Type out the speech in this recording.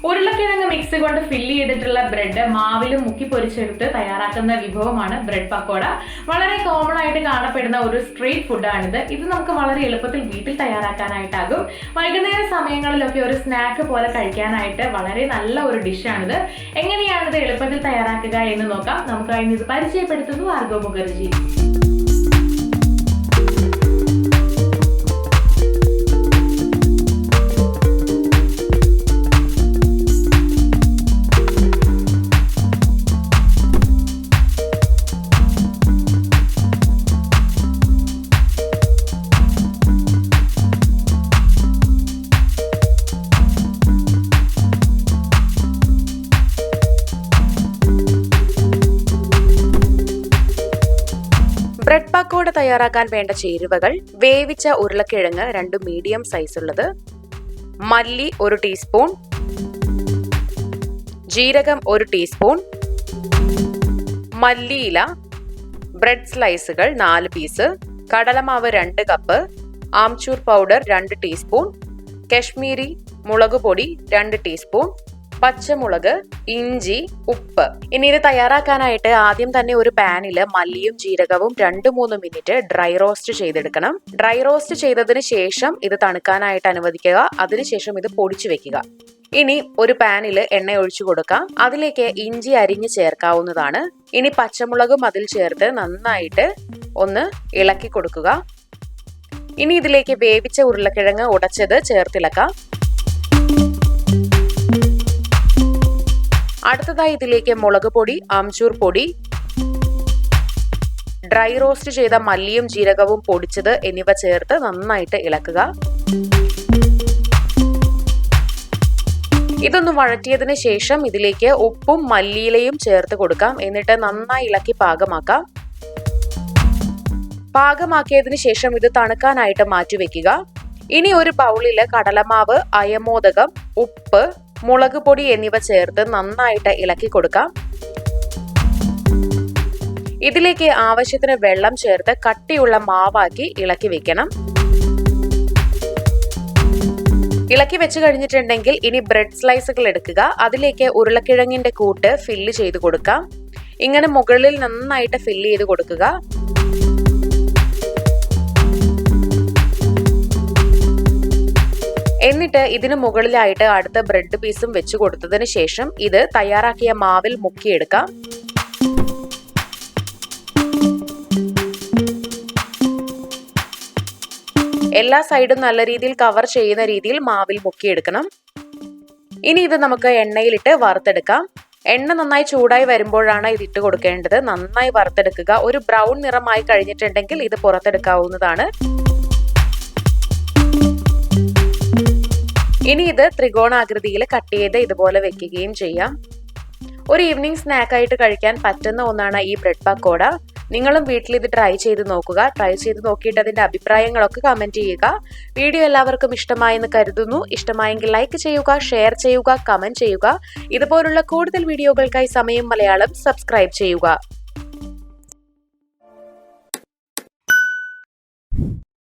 ഉരുളക്കിഴങ്ങ് മിക്സ് കൊണ്ട് ഫില്ല് ചെയ്തിട്ടുള്ള ബ്രെഡ് മാവിലും മുക്കി പൊരിച്ചെടുത്ത് തയ്യാറാക്കുന്ന വിഭവമാണ് ബ്രെഡ് പക്കോട. വളരെ കോമൺ ആയിട്ട് കാണപ്പെടുന്ന ഒരു സ്ട്രീറ്റ് ഫുഡാണിത്. ഇത് നമുക്ക് വളരെ എളുപ്പത്തിൽ വീട്ടിൽ തയ്യാറാക്കാനായിട്ടാകും. വൈകുന്നേര സമയങ്ങളിലൊക്കെ ഒരു സ്നാക്ക് പോലെ കഴിക്കാനായിട്ട് വളരെ നല്ല ഒരു ഡിഷാണിത്. എങ്ങനെയാണിത് എളുപ്പത്തിൽ തയ്യാറാക്കുക എന്ന് നോക്കാം. നമുക്ക് അതിന് ഇത് പരിചയപ്പെടുത്തുന്നു ആർഗോ മുഖർജി. ബ്രെഡ് പക്കോട തയ്യാറാക്കാൻ വേണ്ട ചേരുവകൾ: വേവിച്ച ഉരുളക്കിഴങ്ങ് 2 മീഡിയം സൈസ് ഉള്ളത്, മല്ലി 1 ടീസ്പൂൺ, ജീരകം 1 ടീസ്പൂൺ, മല്ലിയില, ബ്രെഡ് സ്ലൈസുകൾ 4 പീസ്, കടലമാവ് 2 cup, amchur powder 2 teaspoon, Kashmiri മുളക് പൊടി 2 ടീസ്പൂൺ, പച്ചമുളക്, ഇഞ്ചി, ഉപ്പ്. ഇനി ഇത് തയ്യാറാക്കാനായിട്ട് ആദ്യം തന്നെ ഒരു പാനിൽ മല്ലിയും ജീരകവും 2-3 മിനിറ്റ് ഡ്രൈ റോസ്റ്റ് ചെയ്തെടുക്കണം. ഡ്രൈ റോസ്റ്റ് ചെയ്തതിന് ശേഷം ഇത് തണുക്കാനായിട്ട് അനുവദിക്കുക. അതിനുശേഷം ഇത് പൊടിച്ചു വെക്കുക. ഇനി ഒരു പാനിൽ എണ്ണ ഒഴിച്ചു കൊടുക്കാം. അതിലേക്ക് ഇഞ്ചി അരിഞ്ഞ് ചേർക്കാവുന്നതാണ്. ഇനി പച്ചമുളകും അതിൽ ചേർത്ത് നന്നായിട്ട് ഒന്ന് ഇളക്കി കൊടുക്കുക. ഇനി ഇതിലേക്ക് വേവിച്ച ഉരുളക്കിഴങ്ങ് ഉടച്ചത് ചേർത്തിളക്കാം. അടുത്തതായി ഇതിലേക്ക് മുളക് പൊടി, ആംചൂർ പൊടി, ഡ്രൈ റോസ്റ്റ് ചെയ്ത മല്ലിയും ജീരകവും പൊടിച്ചത് എന്നിവ ചേർത്ത് നന്നായിട്ട് ഇളക്കുക. ഇതൊന്ന് വഴറ്റിയതിന് ശേഷം ഇതിലേക്ക് ഉപ്പും മല്ലിയിലയും ചേർത്ത് കൊടുക്കാം. എന്നിട്ട് നന്നായി ഇളക്കി പാകമാക്കാം. പാകമാക്കിയതിനു ശേഷം ഇത് തണുക്കാനായിട്ട് മാറ്റിവെക്കുക. ഇനി ഒരു ബൗളില് കടലമാവ്, അയമോദകം, ഉപ്പ്, മുളക് പൊടി എന്നിവ ചേർത്ത് നന്നായിട്ട് ഇളക്കി കൊടുക്കാം. ഇതിലേക്ക് ആവശ്യത്തിന് വെള്ളം ചേർത്ത് കട്ടിയുള്ള മാവാക്കി ഇളക്കി വെക്കണം. ഇളക്കി വെച്ച് കഴിഞ്ഞിട്ടുണ്ടെങ്കിൽ ഇനി ബ്രെഡ് സ്ലൈസുകൾ എടുക്കുക. അതിലേക്ക് ഉരുളക്കിഴങ്ങിന്റെ കൂട്ട് ഫില്ല് ചെയ്ത് കൊടുക്കാം. ഇങ്ങനെ മുകളിൽ നന്നായിട്ട് ഫില്ല് ചെയ്ത് കൊടുക്കുക. എന്നിട്ട് ഇതിന് മുകളിലായിട്ട് അടുത്ത ബ്രെഡ് പീസും വെച്ച് കൊടുത്തതിന് ശേഷം ഇത് തയ്യാറാക്കിയ മാവിൽ മുക്കിയെടുക്കാം. എല്ലാ സൈഡും നല്ല രീതിയിൽ കവർ ചെയ്യുന്ന രീതിയിൽ മാവിൽ മുക്കിയെടുക്കണം. ഇനി ഇത് നമുക്ക് എണ്ണയിലിട്ട് വറുത്തെടുക്കാം. എണ്ണ നന്നായി ചൂടായി വരുമ്പോഴാണ് ഇത് ഇട്ട് കൊടുക്കേണ്ടത്. നന്നായി വറുത്തെടുക്കുക. ഒരു ബ്രൗൺ നിറമായി കഴിഞ്ഞിട്ടുണ്ടെങ്കിൽ ഇത് പുറത്തെടുക്കാവുന്നതാണ്. ഇനി ഇത് ത്രികോണാകൃതിയിൽ കട്ട് ചെയ്ത് ഇതുപോലെ വെക്കുകയും ചെയ്യാം. ഒരു ഈവനിങ് സ്നാക്കായിട്ട് കഴിക്കാൻ പറ്റുന്ന ഒന്നാണ് ഈ ബ്രെഡ് പക്കോട. നിങ്ങളും വീട്ടിൽ ഇത് ട്രൈ ചെയ്ത് നോക്കുക. ട്രൈ ചെയ്ത് നോക്കിയിട്ട് അതിന്റെ അഭിപ്രായങ്ങളൊക്കെ കമന്റ് ചെയ്യുക. വീഡിയോ എല്ലാവർക്കും ഇഷ്ടമായെന്ന് കരുതുന്നു. ഇഷ്ടമായെങ്കിൽ ലൈക്ക് ചെയ്യുക, ഷെയർ ചെയ്യുക, കമന്റ് ചെയ്യുക. ഇതുപോലുള്ള കൂടുതൽ വീഡിയോകൾക്കായി സമയം മലയാളം സബ്സ്ക്രൈബ് ചെയ്യുക.